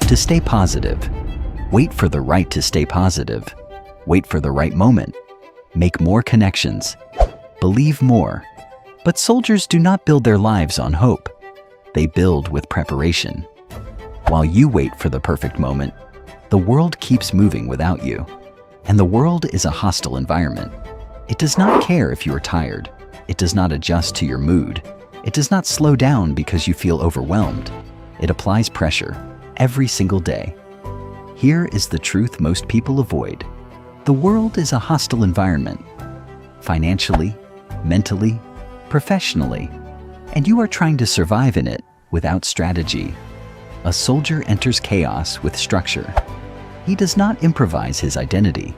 To stay positive, wait for the right to stay positive. Wait for the right moment. Make more connections. Believe more. But soldiers do not build their lives on hope. They build with preparation. While you wait for the perfect moment, the world keeps moving without you. And the world is a hostile environment. It does not care if you are tired. It does not adjust to your mood. It does not slow down because you feel overwhelmed. It applies pressure every single day. Here is the truth most people avoid. The world is a hostile environment, financially, mentally, professionally, and you are trying to survive in it without strategy. A soldier enters chaos with structure. He does not improvise his identity.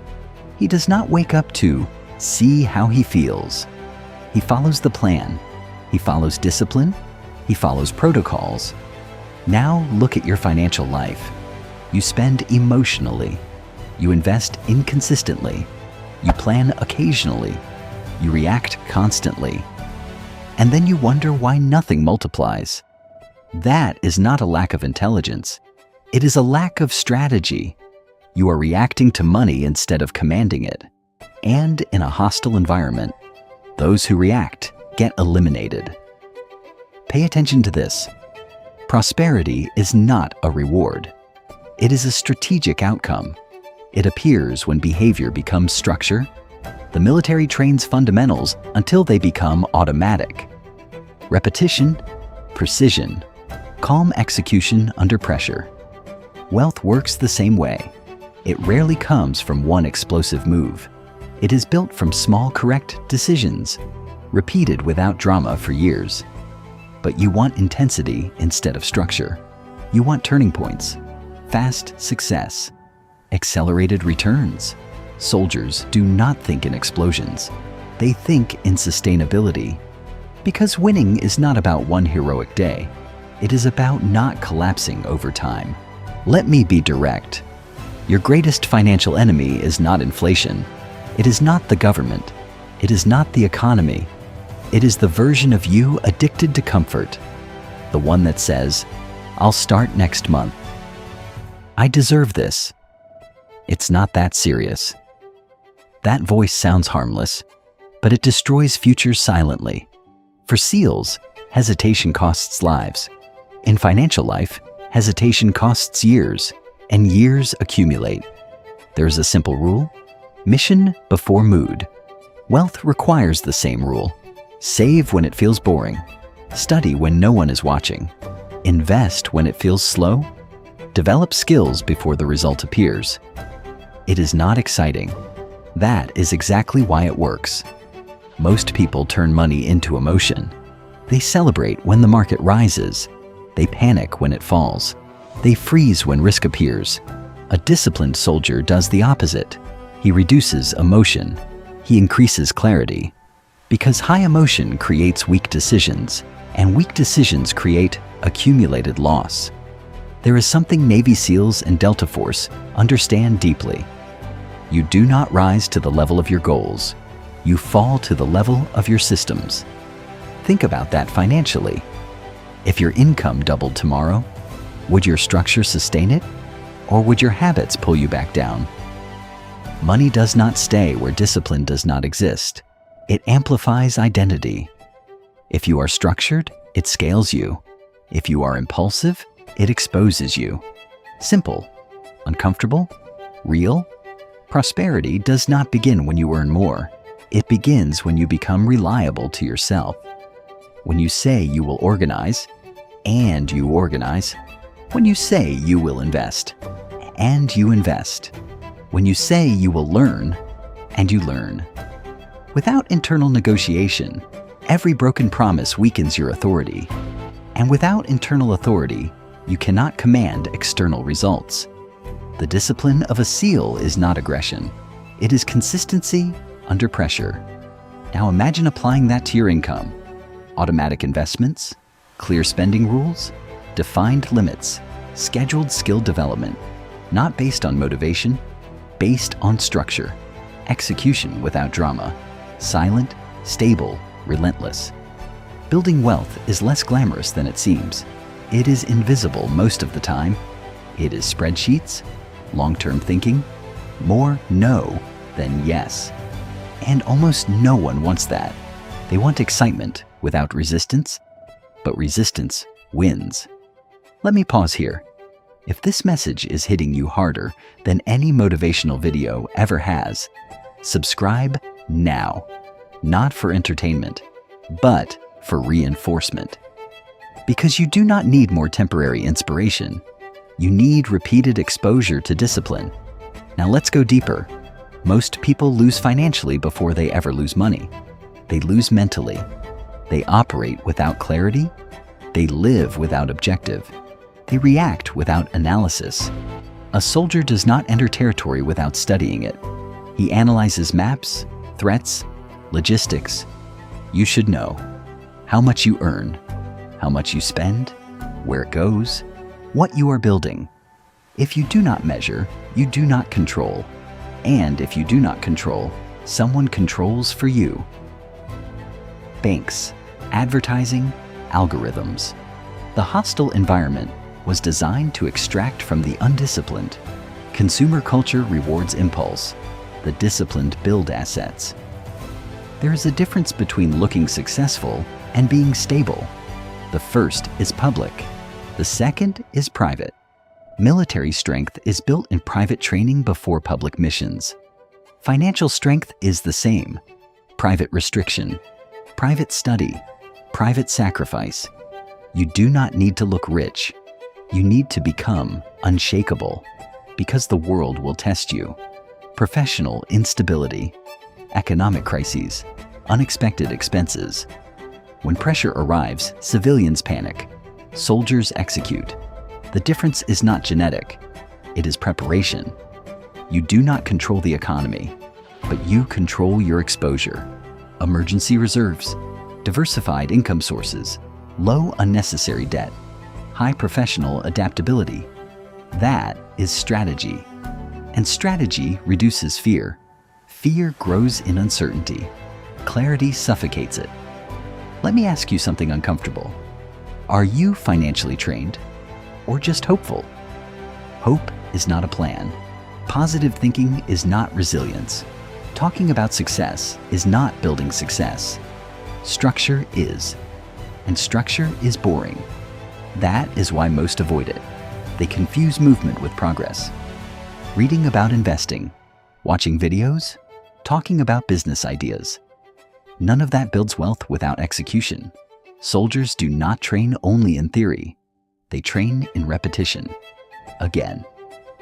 He does not wake up to see how he feels. He follows the plan. He follows discipline. He follows protocols. Now look at your financial life. You spend emotionally. You invest inconsistently. You plan occasionally. You react constantly. And then you wonder why nothing multiplies. That is not a lack of intelligence. It is a lack of strategy. You are reacting to money instead of commanding it. And in a hostile environment, those who react get eliminated. Pay attention to this. Prosperity is not a reward. It is a strategic outcome. It appears when behavior becomes structure. The military trains fundamentals until they become automatic. Repetition, precision, calm execution under pressure. Wealth works the same way. It rarely comes from one explosive move. It is built from small correct decisions, repeated without drama for years. But you want intensity instead of structure. You want turning points, fast success, accelerated returns. Soldiers do not think in explosions. They think in sustainability. Because winning is not about one heroic day. It is about not collapsing over time. Let me be direct. Your greatest financial enemy is not inflation. It is not the government. It is not the economy. It is the version of you addicted to comfort. The one that says, "I'll start next month. I deserve this." It's not that serious. That voice sounds harmless, but it destroys futures silently. For SEALs, hesitation costs lives. In financial life, hesitation costs years, and years accumulate. There's a simple rule: mission before mood. Wealth requires the same rule. Save when it feels boring. Study when no one is watching. Invest when it feels slow. Develop skills before the result appears. It is not exciting. That is exactly why it works. Most people turn money into emotion. They celebrate when the market rises. They panic when it falls. They freeze when risk appears. A disciplined soldier does the opposite. He reduces emotion. He increases clarity. Because high emotion creates weak decisions, and weak decisions create accumulated loss. There is something Navy SEALs and Delta Force understand deeply. You do not rise to the level of your goals. You fall to the level of your systems. Think about that financially. If your income doubled tomorrow, would your structure sustain it? Or would your habits pull you back down? Money does not stay where discipline does not exist. It amplifies identity. If you are structured, it scales you. If you are impulsive, it exposes you. Simple, uncomfortable, real. Prosperity does not begin when you earn more. It begins when you become reliable to yourself. When you say you will organize, and you organize. When you say you will invest, and you invest. When you say you will learn, and you learn. Without internal negotiation, every broken promise weakens your authority. And without internal authority, you cannot command external results. The discipline of a SEAL is not aggression. It is consistency under pressure. Now imagine applying that to your income. Automatic investments, clear spending rules, defined limits, scheduled skill development, not based on motivation, based on structure, execution without drama, silent, stable, relentless. Building wealth is less glamorous than it seems. It is invisible most of the time. It is spreadsheets, long-term thinking, more no than yes. And almost no one wants that. They want excitement without resistance, but resistance wins. Let me pause here. If this message is hitting you harder than any motivational video ever has, subscribe now. Not for entertainment, but for reinforcement. Because you do not need more temporary inspiration. You need repeated exposure to discipline. Now let's go deeper. Most people lose financially before they ever lose money. They lose mentally. They operate without clarity. They live without objective. They react without analysis. A soldier does not enter territory without studying it. He analyzes maps, threats, logistics. You should know how much you earn, how much you spend, where it goes, what you are building. If you do not measure, you do not control. And if you do not control, someone controls for you. Banks, advertising, algorithms. The hostile environment was designed to extract from the undisciplined. Consumer culture rewards impulse. The disciplined build assets. There is a difference between looking successful and being stable. The first is public. The second is private. Military strength is built in private training before public missions. Financial strength is the same. Private restriction, private study, private sacrifice. You do not need to look rich. You need to become unshakable, because the world will test you. Professional instability, economic crises, unexpected expenses. When pressure arrives, civilians panic. Soldiers execute. The difference is not genetic. It is preparation. You do not control the economy, but you control your exposure. Emergency reserves, diversified income sources, low unnecessary debt, high professional adaptability. That is strategy. And strategy reduces fear. Fear grows in uncertainty. Clarity suffocates it. Let me ask you something uncomfortable. Are you financially trained or just hopeful? Hope is not a plan. Positive thinking is not resilience. Talking about success is not building success. Structure is. And structure is boring. That is why most avoid it. They confuse movement with progress. Reading about investing, watching videos, talking about business ideas. None of that builds wealth without execution. Soldiers do not train only in theory. They train in repetition. Again,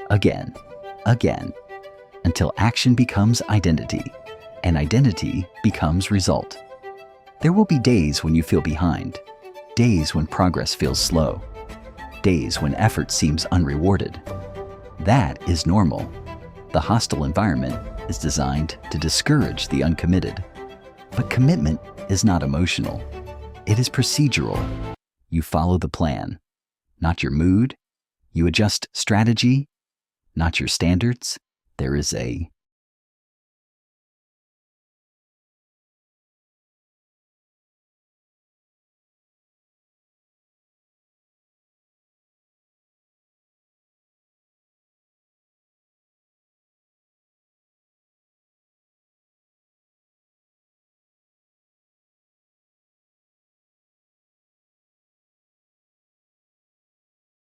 again, again, until action becomes identity, and identity becomes result. There will be days when you feel behind, days when progress feels slow, days when effort seems unrewarded. That is normal. The hostile environment is designed to discourage the uncommitted. But commitment is not emotional. It is procedural. You follow the plan, not your mood. You adjust strategy, not your standards. There is a